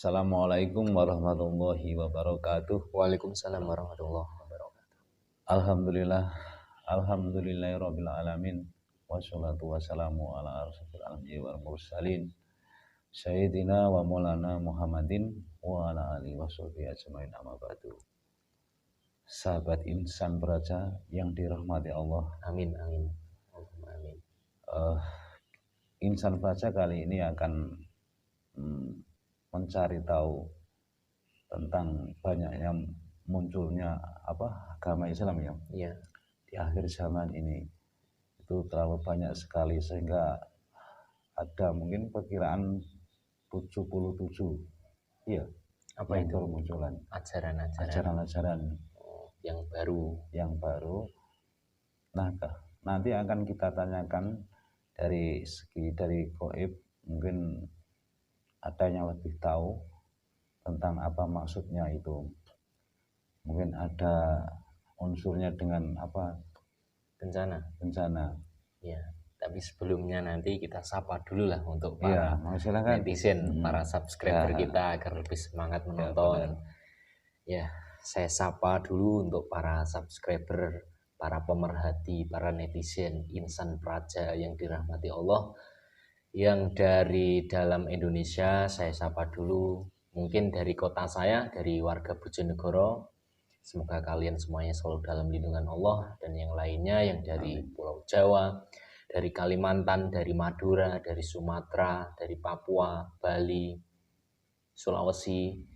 Assalamualaikum warahmatullahi wabarakatuh. Waalaikumsalam warahmatullahi wabarakatuh. Alhamdulillahirabbil alamin. Wassalatu wassalamu ala asyrofil anbiya'i wal mursalin sayyidina wa maulana Muhammadin wa ala alihi washabihi ajmain, amma ba'du. Sahabat insan beraja yang dirahmati Allah. Amin amin. Allahumma amin. Insan beraja kali ini akan mencari tahu tentang banyaknya munculnya agama Islam ya. Iya. Di akhir zaman ini itu terlalu banyak sekali sehingga ada mungkin perkiraan 77 ya Apa yang itu? bermunculan ajaran-ajaran yang baru. Nah, nanti akan kita tanyakan dari Goib, mungkin ada yang lebih tahu tentang apa maksudnya itu. Mungkin ada unsurnya dengan apa? Bencana. Ya, tapi sebelumnya nanti kita sapa dulu lah untuk para netizen, para subscriber kita agar lebih semangat menonton. Ya, saya sapa dulu untuk para subscriber, para pemerhati, para netizen insan praja yang dirahmati Allah. Yang dari dalam Indonesia saya sapa dulu, mungkin dari kota saya, dari warga Bojonegoro. Semoga kalian semuanya selalu dalam lindungan Allah, dan yang lainnya yang dari Pulau Jawa, dari Kalimantan, dari Madura, dari Sumatera, dari Papua, Bali, Sulawesi,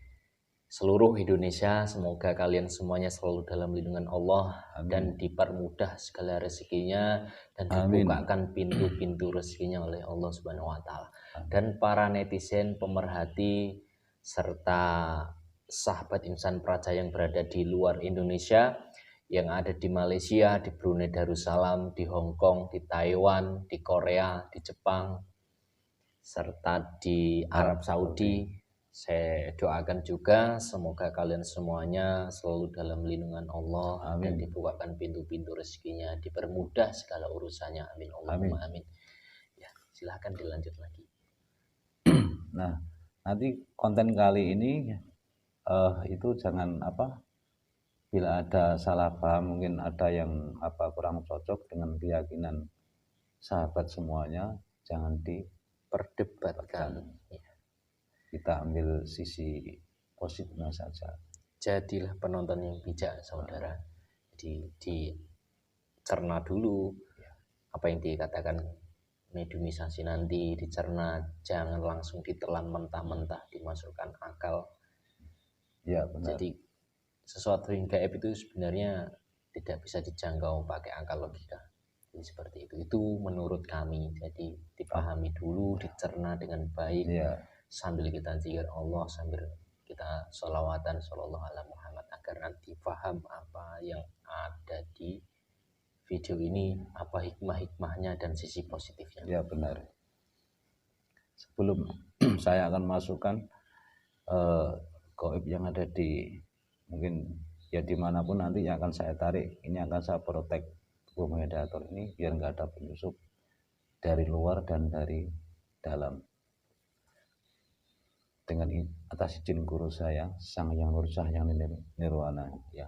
seluruh Indonesia. Semoga kalian semuanya selalu dalam lindungan Allah. Amin. Dan dipermudah segala rezekinya dan dibukakan pintu-pintu rezekinya oleh Allah Subhanahu wa taala. Dan para netizen, pemerhati serta sahabat insan praja yang berada di luar Indonesia, yang ada di Malaysia, di Brunei Darussalam, di Hong Kong, di Taiwan, di Korea, di Jepang, serta di Arab Saudi. Saya doakan juga semoga kalian semuanya selalu dalam lindungan Allah. Amin. Dan dibukakan pintu-pintu rezekinya, dipermudah segala urusannya. Amin. Allahumma amin. Ya, silahkan dilanjut lagi. Nah, nanti konten kali ini itu jangan bila ada salah paham, mungkin ada yang kurang cocok dengan keyakinan sahabat semuanya, jangan diperdebatkan. Ya. Kita ambil sisi positifnya saja. Jadilah penonton yang bijak, saudara. Jadi dicerna dulu apa yang dikatakan mediumisasi nanti, dicerna, jangan langsung ditelan mentah-mentah, dimasukkan akal. Ya, benar. Jadi sesuatu yang gaib itu sebenarnya tidak bisa dijangkau pakai akal logika. Jadi seperti itu. Itu menurut kami. Jadi dipahami dulu, dicerna dengan baik. Ya. Sambil kita zikir Allah, sambil kita sholawatan sallallahu alaihi Muhammad, agar nanti paham apa yang ada di video ini, apa hikmah-hikmahnya dan sisi positifnya. Ya, benar. Sebelum saya akan masukkan gaib yang ada di mungkin ya dimanapun nanti yang akan saya tarik, ini akan saya protek tubuh mediator ini biar nggak ada penyusup dari luar dan dari dalam. dengan atas izin guru saya, Sang Yang Nurjah yang nirwana, ya.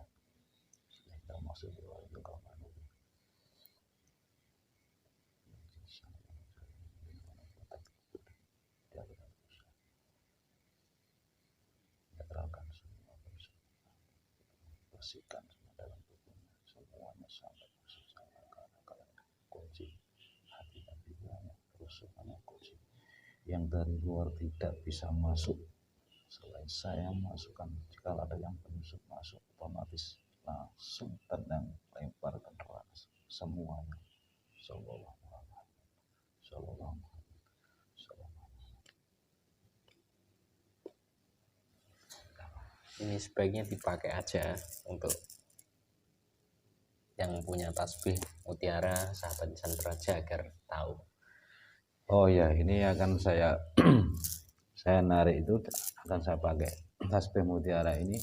Bersihkan semua dalam tubuhnya, semuanya sampai masuk saya karena kalian kunci hati-hatinya kerusuhannya kunci yang dari luar tidak bisa masuk selain saya masukkan. Jika ada yang penyusup masuk otomatis langsung tendang lemparkan keras semuanya. Sallallahu alaihi wasallam. Ini sebaiknya dipakai aja untuk yang punya tasbih mutiara sahabat Insan Praja agar tahu. Oh ya, ini akan saya saya narik itu akan saya pakai tasbih mutiara ini.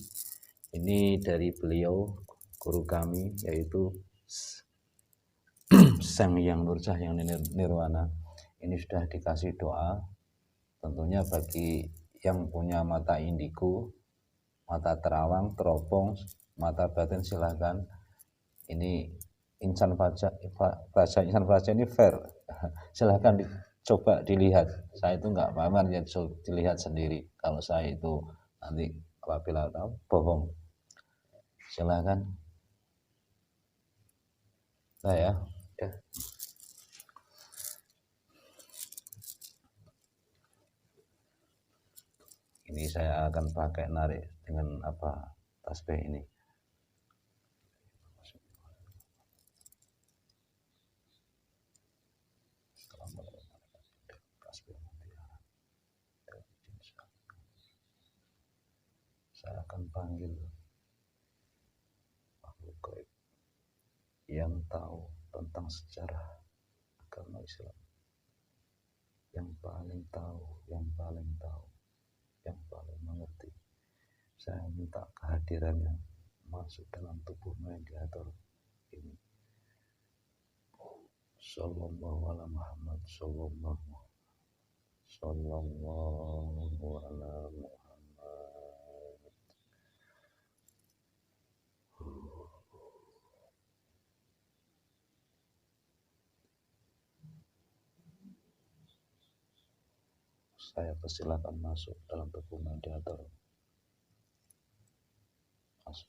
Ini dari beliau guru kami yaitu Sang Yang Nurjah yang nirwana. Ini sudah dikasih doa. Tentunya bagi yang punya mata indigo, mata terawang, teropong, mata batin silahkan. Ini Insan Praja, bahasa Insan Praja ini fair. Silahkan coba dilihat. Saya itu nggak pamer ya, dilihat sendiri. Kalau saya itu nanti apabila tahu bohong, silahkan. Saya. Ini saya akan pakai narik dengan apa tasbih ini. Saya akan panggil makhluk gaib yang tahu tentang sejarah agama Islam, yang paling tahu, yang paling mengerti. Saya minta kehadirannya masuk dalam tubuh mediator ini. Sallallahu alaihi Muhammad, sallallahu alaihi Muhammad. Saya persilakan masuk dalam tubuh mediator. Masuk.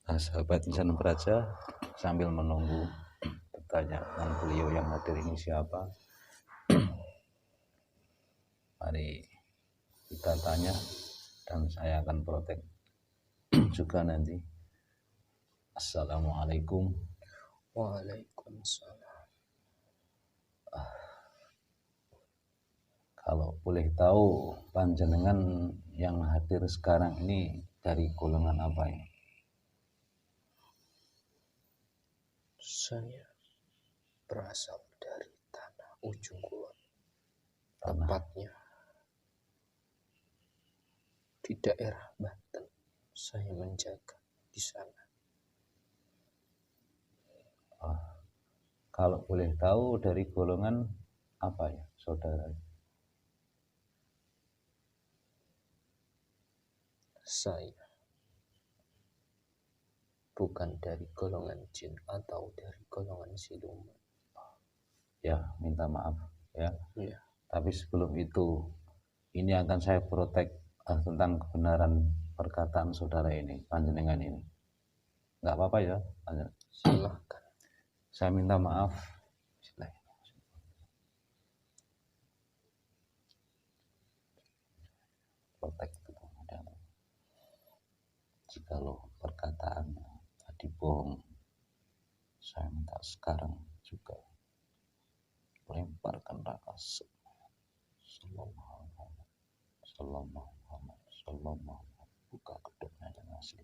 Nah, sahabat Insan Praja, sambil menunggu pertanyaan beliau yang hadir ini siapa, mari kita tanya dan saya akan protek juga nanti. Assalamualaikum. Waalaikumsalam. Kalau boleh tahu panjenengan yang hadir sekarang ini dari golongan apa ini? Saya berasal dari tanah ujung kulon, tepatnya di daerah Banten. Saya menjaga di sana. Kalau boleh tahu dari golongan apa ya, saudara? Saya bukan dari golongan jin atau dari golongan siluman. Ya, minta maaf ya. Ya. Tapi sebelum itu, ini akan saya protek tentang kebenaran perkataan saudara ini, panjenengan ini. Nggak apa-apa ya? Silahkan. Saya minta maaf. Protek itu ada. Jikalau perkataannya tadi bohong, saya minta sekarang juga lemparkan raka Sallallahu alaihi wasallam. Buka kedoknya dan asli.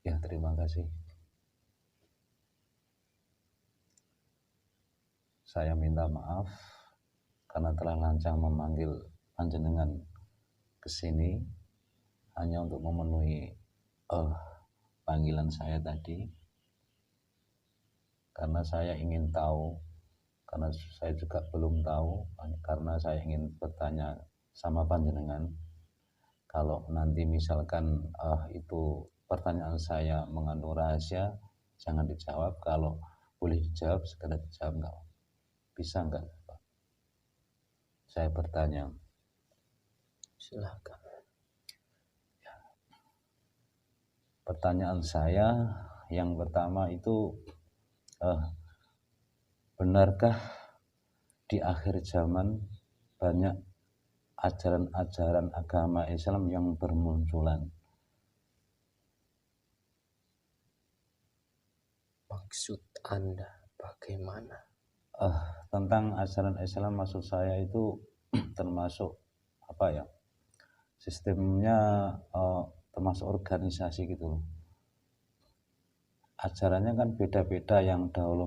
Ya, terima kasih. Saya minta maaf karena telah lancang memanggil panjenengan ke sini hanya untuk memenuhi panggilan saya tadi. Karena saya ingin tahu, karena saya juga belum tahu, karena saya ingin bertanya sama panjenengan. Kalau nanti misalkan itu pertanyaan saya mengandung rahasia, jangan dijawab. Kalau boleh dijawab, sekedar dijawab enggak. Bisa enggak? Saya bertanya. Silakan. Pertanyaan saya yang pertama itu, benarkah di akhir zaman banyak ajaran-ajaran agama Islam yang bermunculan? Maksud Anda bagaimana? Tentang ajaran Islam maksud saya itu termasuk apa ya? Sistemnya termasuk organisasi gitu loh. Ajarannya kan beda-beda, yang dahulu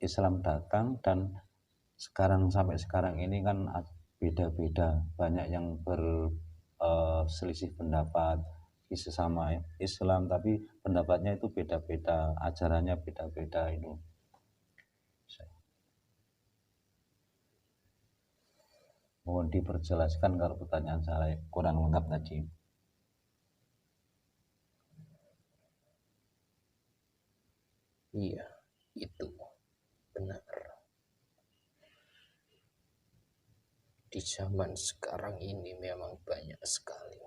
Islam datang dan sekarang sampai sekarang ini kan beda-beda, banyak yang berselisih pendapat sesama Islam, tapi pendapatnya itu beda-beda, ajarannya beda-beda itu. Mohon diperjelaskan kalau pertanyaan saya kurang lengkap tadi. Iya, itu benar. Di zaman sekarang ini memang banyak sekali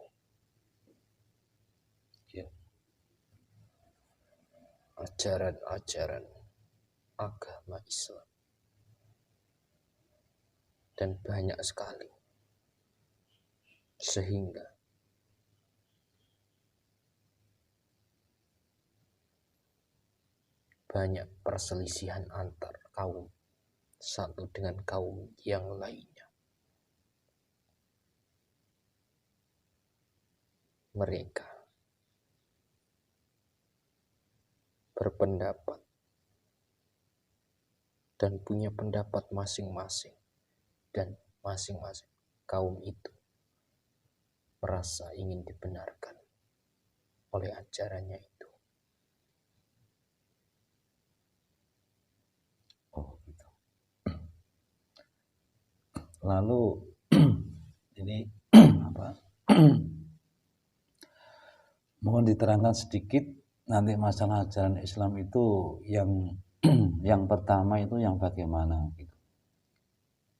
ajaran-ajaran agama Islam, dan banyak sekali sehingga banyak perselisihan antar kaum satu dengan kaum yang lainnya. Mereka berpendapat dan punya pendapat masing-masing, dan masing-masing kaum itu merasa ingin dibenarkan oleh ajarannya itu. Oh gitu. Lalu ini apa? Mohon diterangkan sedikit nanti masalah ajaran Islam itu yang yang pertama itu yang bagaimana gitu.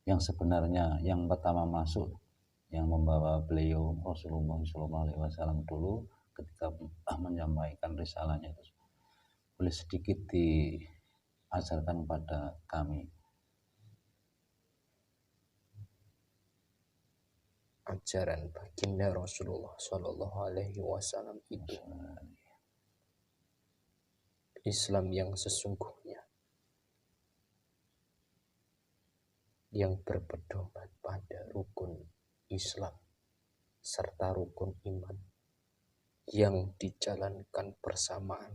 Yang sebenarnya yang pertama masuk, yang membawa beliau Rasulullah SAW dulu ketika menyampaikan risalahnya itu, boleh sedikit diajarkan kepada kami. Ajaran baginda Rasulullah Shallallahu Alaihi Wasallam itu Islam yang sesungguhnya, yang berpedoman pada rukun Islam serta rukun iman yang dijalankan bersamaan,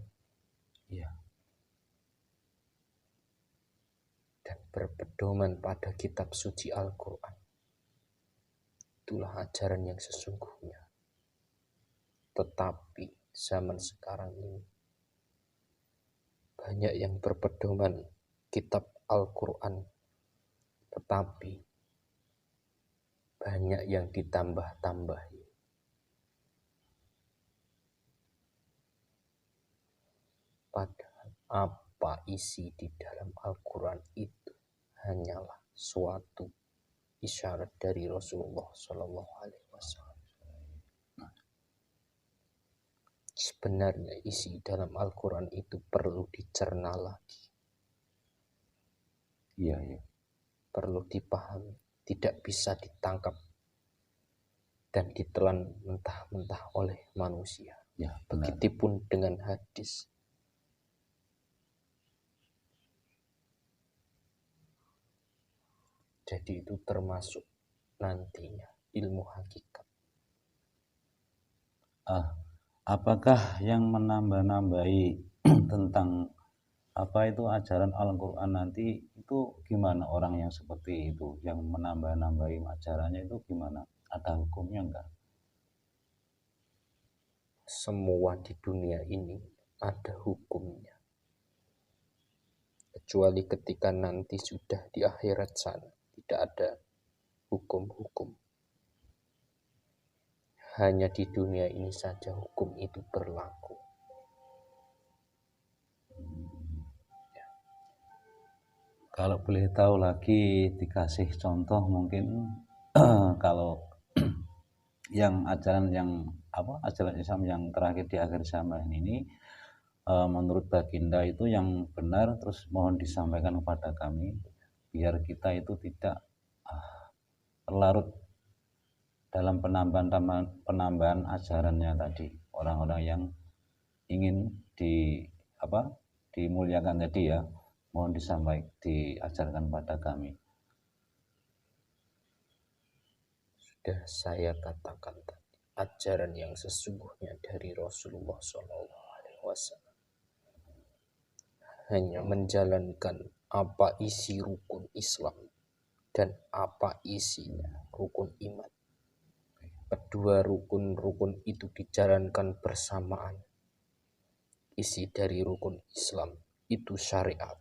Ya. dan berpedoman pada kitab suci Al-Quran. Itulah ajaran yang sesungguhnya. Tetapi zaman sekarang ini banyak yang berpedoman kitab Al-Quran, tetapi banyak yang ditambah-tambahi. Padahal apa isi di dalam Al-Quran itu hanyalah suatu isyarat dari Rasulullah Shallallahu Alaihi Wasallam. Sebenarnya isi dalam Al-Quran itu perlu dicerna lagi. Iya. Perlu dipahami, tidak bisa ditangkap dan ditelan mentah-mentah oleh manusia. Ya, benar. Begitupun dengan hadis. Jadi itu termasuk nantinya ilmu hakikat. apakah yang menambah-nambahi tentang apa itu ajaran Al-Quran nanti itu gimana orang yang seperti itu, yang menambah-nambahi ajarannya itu gimana? Ada hukumnya enggak? Semua di dunia ini ada hukumnya. Kecuali ketika nanti sudah di akhirat sana, tidak ada hukum-hukum. Hanya di dunia ini saja hukum itu berlaku. Kalau boleh tahu lagi dikasih contoh mungkin kalau yang ajaran Islam yang terakhir di akhir zaman ini menurut Baginda itu yang benar, terus mohon disampaikan kepada kami biar kita itu tidak terlarut dalam penambahan ajarannya tadi, orang-orang yang ingin dimuliakan tadi ya, mohon diajarkan pada kami. Sudah saya katakan tadi, ajaran yang sesungguhnya dari Rasulullah SAW hanya menjalankan apa isi rukun Islam dan apa isinya rukun iman. Kedua rukun-rukun itu dijalankan bersamaan. Isi dari rukun Islam itu syariat,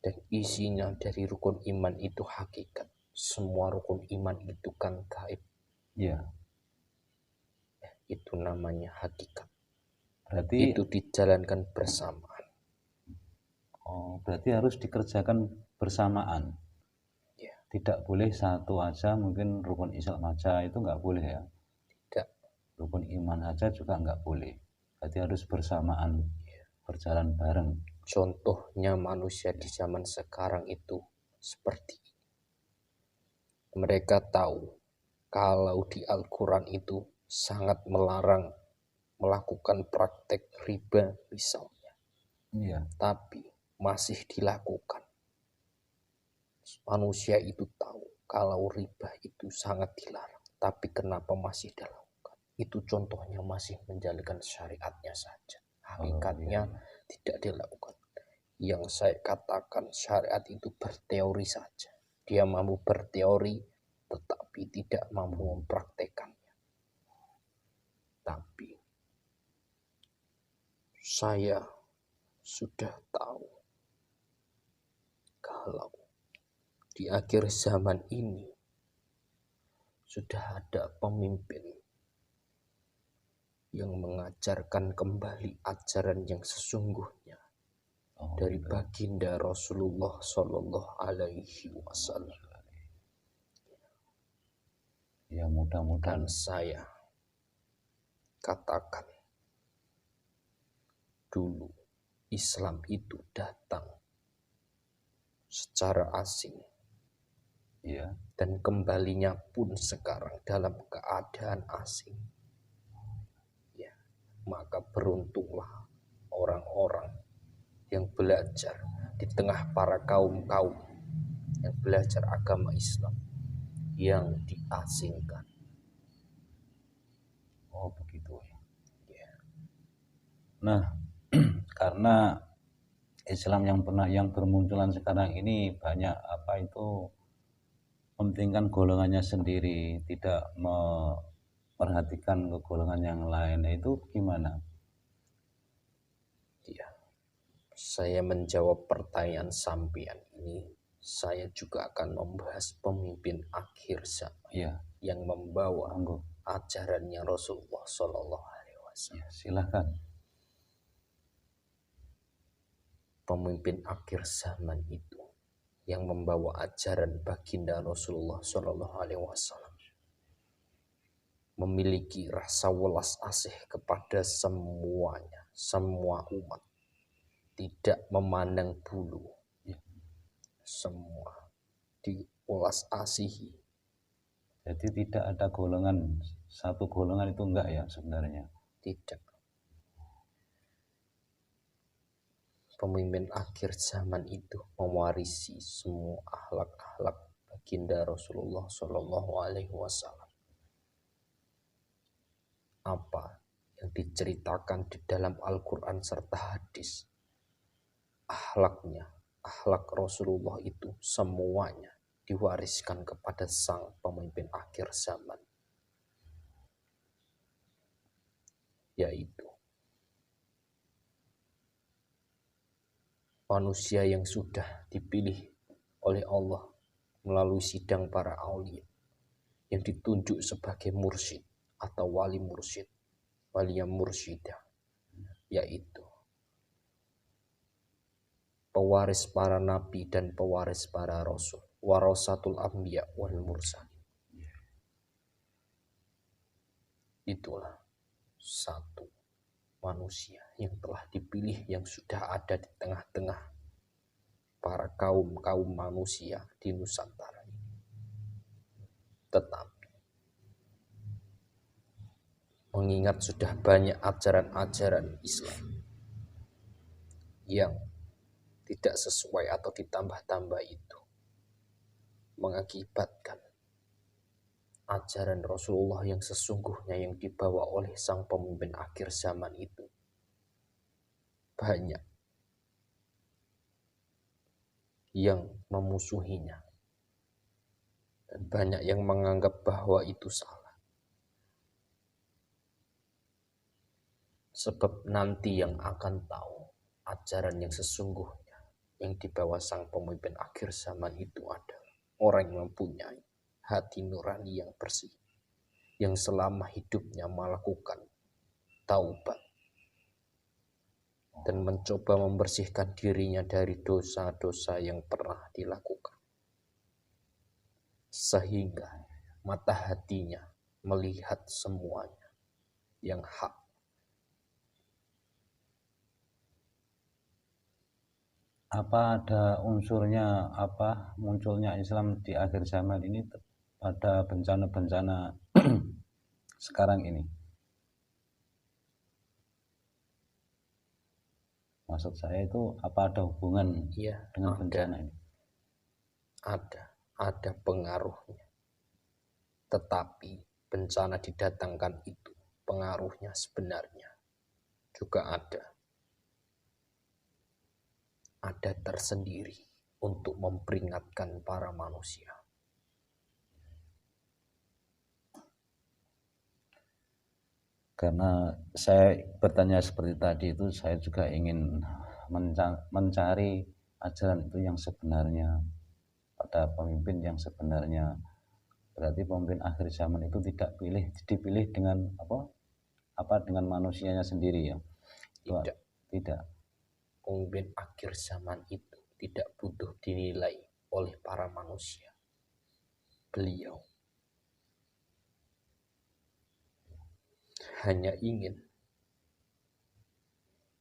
dan isinya dari rukun iman itu hakikat. Semua rukun iman itu kan gaib. Iya. Itu namanya hakikat. Berarti itu dijalankan bersamaan. Berarti harus dikerjakan bersamaan. Ya. Tidak boleh satu aja, mungkin rukun Islam aja itu nggak boleh ya. Tidak. Rukun iman aja juga nggak boleh. Berarti harus bersamaan, berjalan bareng. Contohnya manusia di zaman sekarang itu seperti ini. Mereka tahu kalau di Al-Quran itu sangat melarang melakukan praktek riba misalnya. Iya. Tapi masih dilakukan. Manusia itu tahu kalau riba itu sangat dilarang, tapi kenapa masih dilakukan? Itu contohnya masih menjalankan syariatnya saja. Hakikatnya tidak dilakukan. Yang saya katakan syariat itu berteori saja. Dia mampu berteori tetapi tidak mampu mempraktekannya. Tapi saya sudah tahu kalau di akhir zaman ini sudah ada pemimpin yang mengajarkan kembali ajaran yang sesungguhnya dari baginda Rasulullah Shallallahu Alaihi Wasallam. Ya, mudah-mudahan. Dan saya katakan dulu Islam itu datang secara asing. Ya. Dan kembalinya pun sekarang dalam keadaan asing. Ya, maka beruntunglah orang-orang yang belajar di tengah para kaum-kaum yang belajar agama Islam yang diasingkan. Oh begitu ya. Nah, karena Islam yang bermunculan sekarang ini banyak mementingkan golongannya sendiri, tidak memperhatikan ke golongan yang lain. Itu gimana? Ya, saya menjawab pertanyaan sampean ini. Saya juga akan membahas pemimpin akhir zaman yang membawa ajarannya Rasulullah Shallallahu Alaihi Wasallam. Ya, silahkan. Pemimpin akhir zaman itu yang membawa ajaran baginda Rasulullah Shallallahu Alaihi Wasallam memiliki rasa welas asih kepada semuanya, semua umat, tidak memandang bulu, semua diulas asihi. Jadi tidak ada satu golongan itu enggak ya sebenarnya? Tidak. Pemimpin akhir zaman itu mewarisi semua akhlak-akhlak baginda Rasulullah Shallallahu Alaihi Wasallam. Apa yang diceritakan di dalam Al-Quran serta hadis, akhlaknya, akhlak Rasulullah itu semuanya diwariskan kepada sang pemimpin akhir zaman, yaitu manusia yang sudah dipilih oleh Allah melalui sidang para aulia, yang ditunjuk sebagai mursyid atau wali mursyid, waliya mursyidah, yaitu pewaris para nabi dan pewaris para rasul, warasatul anbiya wal mursalin. Itulah satu manusia yang telah dipilih, yang sudah ada di tengah-tengah para kaum manusia di Nusantara ini. Tetapi mengingat sudah banyak ajaran-ajaran Islam yang tidak sesuai atau ditambah-tambah, itu mengakibatkan ajaran Rasulullah yang sesungguhnya yang dibawa oleh sang pemimpin akhir zaman itu banyak yang memusuhinya dan banyak yang menganggap bahwa itu salah. Sebab nanti yang akan tahu ajaran yang sesungguhnya yang dibawa sang pemimpin akhir zaman itu adalah orang yang mempunyai hati nurani yang bersih, yang selama hidupnya melakukan taubat dan mencoba membersihkan dirinya dari dosa-dosa yang pernah dilakukan, sehingga mata hatinya melihat semuanya yang hak. Apa ada unsurnya apa munculnya Islam di akhir zaman ini pada bencana-bencana sekarang ini? Maksud saya itu apa ada hubungan dengan bencana ini? Ada pengaruhnya. Tetapi bencana didatangkan itu pengaruhnya sebenarnya juga ada tersendiri untuk memperingatkan para manusia. Karena saya bertanya seperti tadi itu, saya juga ingin mencari ajaran itu yang sebenarnya pada pemimpin yang sebenarnya. Berarti pemimpin akhir zaman itu dipilih dengan apa dengan manusianya sendiri ya? Tidak. Pemimpin akhir zaman itu tidak butuh dinilai oleh para manusia. Beliau hanya ingin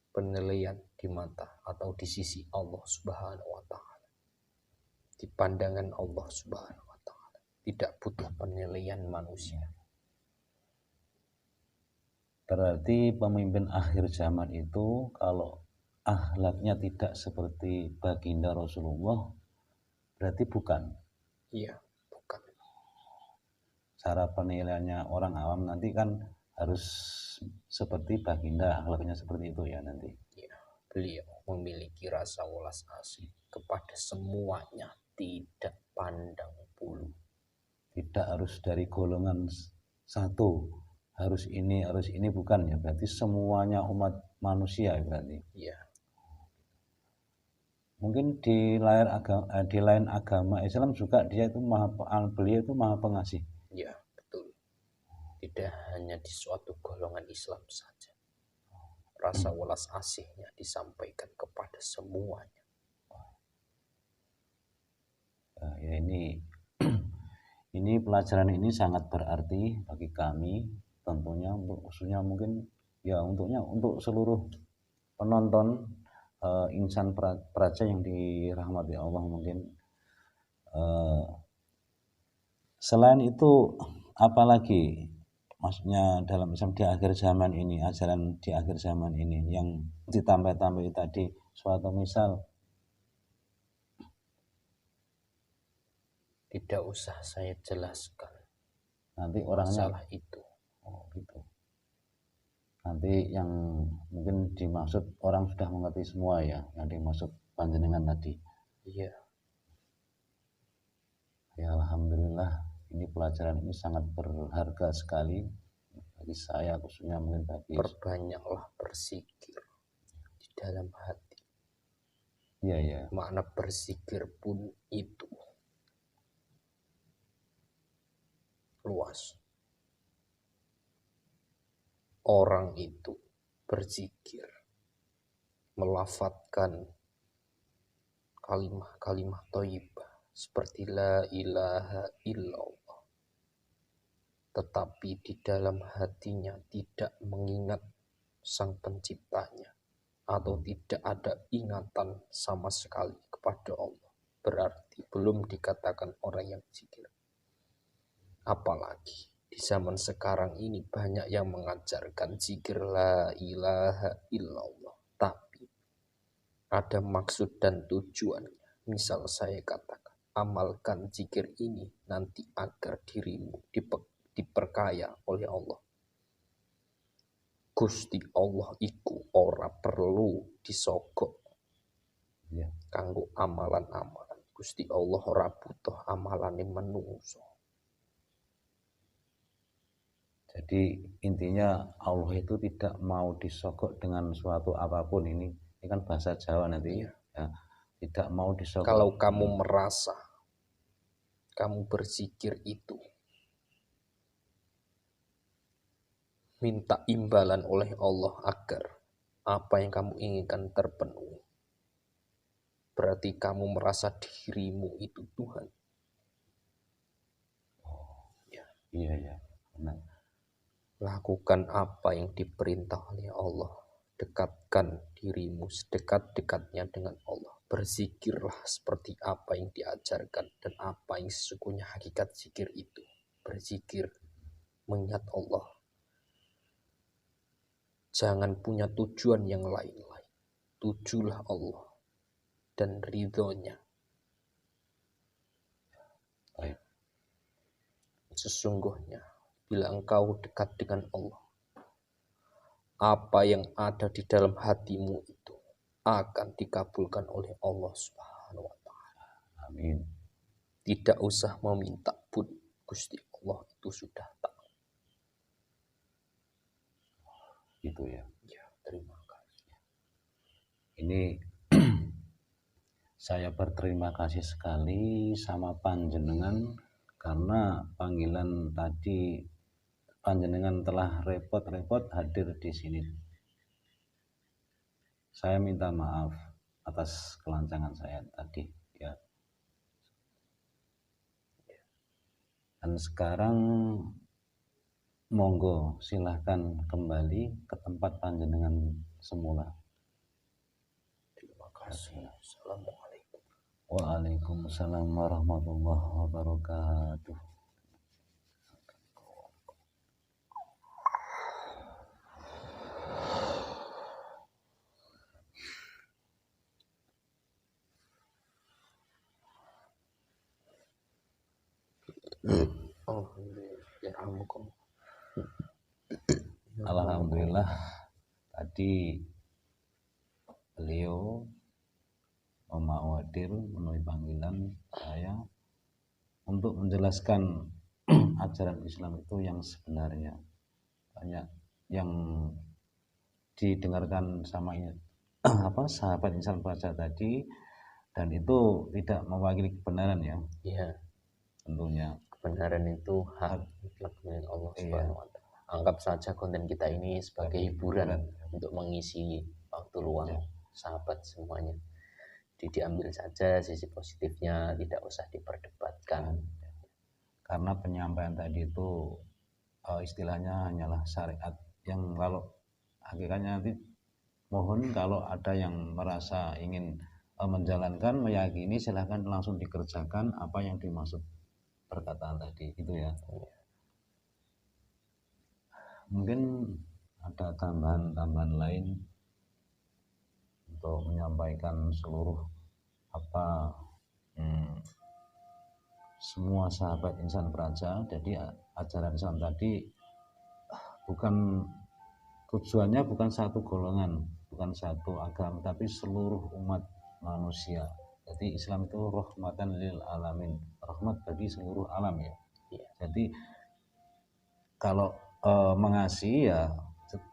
penilaian di mata atau di sisi Allah Subhanahu wa Ta'ala, di pandangan Allah Subhanahu wa Ta'ala, tidak butuh penilaian manusia. Berarti pemimpin akhir zaman itu kalau akhlaknya tidak seperti baginda Rasulullah, berarti bukan. Iya, bukan. Cara penilaiannya orang awam nanti kan harus seperti baginda, akhlaknya seperti itu ya nanti. Iya, beliau memiliki rasa welas asih kepada semuanya, tidak pandang bulu. Tidak harus dari golongan satu, harus ini bukan ya, berarti semuanya umat manusia berarti. Iya. Mungkin di lain agama Islam juga beliau itu maha pengasih. Iya, betul. Tidak hanya di suatu golongan Islam saja. Rasa welas asihnya disampaikan kepada semuanya. Ya ini pelajaran ini sangat berarti bagi kami, tentunya khususnya mungkin ya untuk seluruh penonton insan praja yang dirahmati Allah mungkin. Selain itu apalagi maksudnya dalam Islam di akhir zaman ini, ajaran di akhir zaman ini yang ditambah-tambah tadi, suatu misal. Tidak usah saya jelaskan Nanti orangnya masalah itu. Oh gitu. Nanti yang mungkin dimaksud orang sudah mengerti semua ya, yang dimaksud panjenengan tadi. Iya. Ya alhamdulillah, ini pelajaran ini sangat berharga sekali bagi saya, khususnya mungkin bagi Perbanyaklah berzikir di dalam hati. iya. Makna berzikir pun itu luas. Orang itu berzikir, melafadzkan kalimat-kalimat thayyibah seperti la ilaha illallah, tetapi di dalam hatinya tidak mengingat sang penciptanya atau tidak ada ingatan sama sekali kepada Allah, berarti belum dikatakan orang yang zikir. Apalagi di zaman sekarang ini banyak yang mengajarkan zikir la ilaha illallah, tapi ada maksud dan tujuannya. Misal saya katakan, amalkan zikir ini nanti agar dirimu diperkaya oleh Allah. Gusti Allah iku ora perlu disogok ya. kanggo amalan-amalan. Gusti Allah ora butuh amalane menungso. Jadi intinya Allah itu tidak mau disogok dengan suatu apapun. Ini kan bahasa Jawa nanti ya. Tidak mau disogok. Kalau kamu merasa kamu berzikir itu minta imbalan oleh Allah agar apa yang kamu inginkan terpenuhi, berarti kamu merasa dirimu itu Tuhan. Iya. Benar. Lakukan apa yang diperintah oleh Allah. Dekatkan dirimu sedekat-dekatnya dengan Allah. Berzikirlah seperti apa yang diajarkan dan apa yang sesungguhnya hakikat zikir itu. Berzikir, mengingat Allah. Jangan punya tujuan yang lain-lain. Tujulah Allah dan ridhonya. Baik. Sesungguhnya, bila engkau dekat dengan Allah, apa yang ada di dalam hatimu itu akan dikabulkan oleh Allah Subhanahu wa Ta'ala. Amin. Tidak usah meminta pun, Gusti Allah itu sudah tahu. Gitu ya. Ya, terima kasih. Ini saya berterima kasih sekali sama panjenengan karena panggilan tadi panjenengan telah repot-repot hadir di sini. Saya minta maaf atas kelancangan saya tadi ya. Dan sekarang monggo silahkan kembali ke tempat panjenengan semula. Terima kasih. Assalamualaikum. Waalaikumsalam warahmatullahi wabarakatuh. Alhamdulillah tadi beliau mau hadir memenuhi panggilan saya untuk menjelaskan ajaran Islam itu yang sebenarnya. Banyak yang didengarkan sama sahabat insan baca tadi dan itu tidak mewakili kebenaran ya. Iya. Tentunya kebenaran itu hak milik Allah Subhanahu wa Ta'ala. Anggap saja konten kita ini sebagai hiburan untuk mengisi waktu luang sahabat semuanya. Jadi diambil saja sisi positifnya, tidak usah diperdebatkan. Karena penyampaian tadi itu istilahnya hanyalah syariat yang kalau hakikatnya nanti mohon kalau ada yang merasa ingin menjalankan, meyakini, silahkan langsung dikerjakan apa yang dimaksud perkataan tadi itu ya. Mungkin ada tambahan-tambahan lain untuk menyampaikan seluruh semua sahabat insan praja. Jadi ajaran Islam tadi bukan tujuannya bukan satu golongan, bukan satu agama, tapi seluruh umat manusia. Jadi Islam itu rahmatan lil alamin, rahmat bagi seluruh alam ya. Iya. Jadi kalau mengasihi ya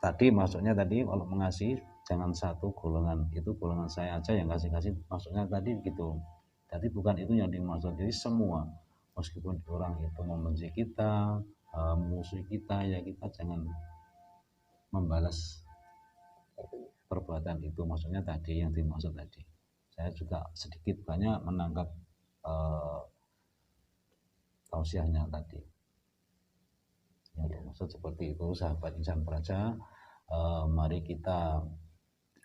tadi maksudnya tadi kalau mengasihi jangan satu golongan, itu golongan saya aja yang kasih maksudnya tadi gitu. Jadi bukan itu yang dimaksud, jadi semua meskipun orang itu membenci kita, musuh kita, ya kita jangan membalas perbuatan itu, maksudnya tadi yang dimaksud tadi. Saya juga sedikit banyak menangkap tausiahnya tadi. Yang dimaksud seperti itu, sahabat insan praja, mari kita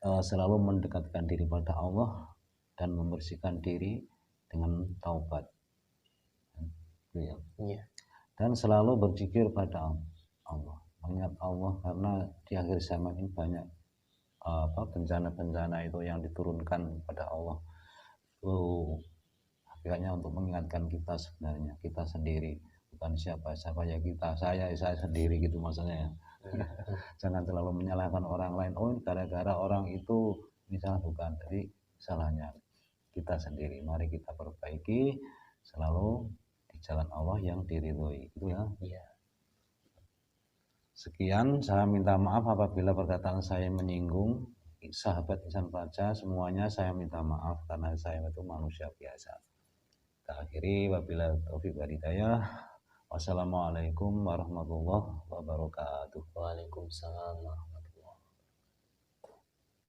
selalu mendekatkan diri pada Allah dan membersihkan diri dengan taubat. Ya. Iya. Dan selalu berzikir pada Allah, mengingat Allah, karena di akhir zaman ini banyak bencana-bencana itu yang diturunkan pada Allah. Hakikatnya untuk mengingatkan kita sebenarnya, kita sendiri, bukan siapa-siapa ya kita, saya sendiri gitu maksudnya ya. Jangan terlalu menyalahkan orang lain, oh gara-gara orang itu, misalnya bukan, jadi salahnya kita sendiri. Mari kita perbaiki selalu di jalan Allah yang diridhoi, itu ya. Iya. Sekian, saya minta maaf apabila perkataan saya menyinggung sahabat insan praja, semuanya saya minta maaf karena saya itu manusia biasa. Kita akhiri, wabillahi taufiq wal hidayah. Wassalamualaikum warahmatullahi wabarakatuh. Waalaikumsalam.